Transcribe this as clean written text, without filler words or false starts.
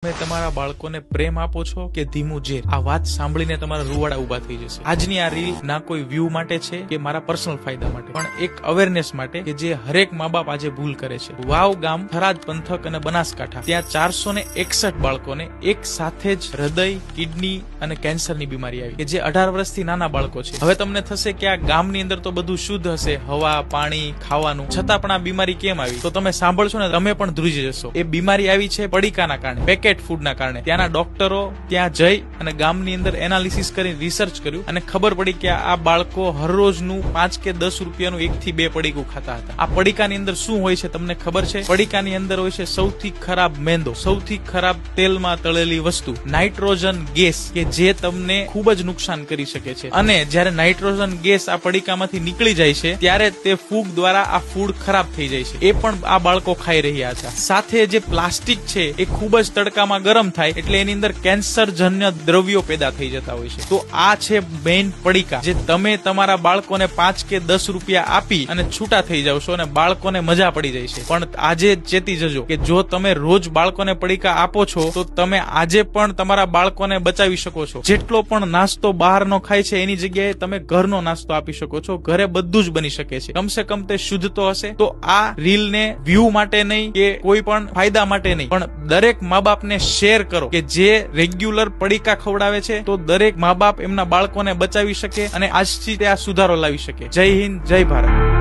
તમે તમારા બાળકોને પ્રેમ આપો છો કે ધીમું ઝેર? આ વાત સાંભળીને તમારા રૂવાડા ઉભા થઈ જશે. આજની આ રીલ ના કોઈ વ્યૂ માટે છે કે મારા પર્સનલ ફાયદા માટે, પણ એક અવેરનેસ માટે કે જે હરેક મા બાપ આજે ભૂલ કરે છે. વાવ ગામ, થરાદ પંથક અને બનાસકાંઠા, ત્યાં 461 બાળકોને એક સાથે જ હૃદય, કિડની અને કેન્સરની બીમારી આવી, કે જે 18 વર્ષથી નાના બાળકો છે. હવે તમને થશે કે આ ગામની અંદર તો બધું શુદ્ધ હશે, હવા, પાણી, ખાવાનું, છતાં પણ આ બીમારી કેમ આવી? તો તમે સાંભળશો ને તમે પણ ધ્રુજી જશો. એ બીમારી આવી છે પડીકાના કારણે, પેકેટ ફૂડના કારણે. ત્યાંના ડોક્ટરો ત્યાં જઈ અને ગામની અંદર એનાલિસિસ કરી રિસર્ચ કર્યું અને ખબર પડી કે આ બાળકો હરરોજનું 5 કે 10 રૂપિયાનું 1 થી 2 પડીકું ખાતા હતા. આ પડીકાની અંદર શું હોય છે તમને ખબર છે? પડીકાની અંદર હોય છે સૌથી ખરાબ મેંદો, સૌથી ખરાબ તેલમાં તળેલી વસ્તુ, નાઇટ્રોજન ગેસ, કે જે તમને ખૂબ જ નુકસાન કરી શકે છે. અને જ્યારે નાઇટ્રોજન ગેસ આ પડીકામાંથી નીકળી જાય છે ત્યારે તે ફૂગ દ્વારા આ ફૂડ ખરાબ થઈ જાય છે. એ પણ આ બાળકો ખાઈ રહ્યા હતા. સાથે જે પ્લાસ્ટિક છે એ ખૂબ જ તડકામાં ગરમ થાય એટલે એની અંદર કેન્સરજન્ય દ્રવ્યો પેદા થઈ જતા હોય છે. તો આ છે મેઇન પડીકા, જે તમે તમારા બાળકોને 5 કે 10 રૂપિયા આપી અને છૂટા થઈ જાવ છો અને બાળકોને મજા પડી જાય છે. પણ આજે ચેતી જજો કે જો તમે રોજ બાળકોને પડીકા આપો છો તો તમે આજે પણ તમારા બાળકોને બચાવી શકો છો. જેટલો પણ નાસ્તો બહારનો ખાય છે એની જગ્યાએ તમે ઘરનો નાસ્તો આપી શકો છો. ઘરે બધું જ બની શકે છે. કમસે કમ તે શુદ્ધ તો હશે. તો આ રીલને વ્યૂ માટે નહીં કે કોઈ પણ ફાયદા માટે નહીં, પણ દરેક મા બાપને શેર કરો કે જે રેગ્યુલર પડીકા ખવડાવે છે, તો દરેક મા બાપ એમના બાળકોને બચાવી શકે અને આજથી તે આ સુધારો લાવી શકે. જય હિન્દ, જય ભારત.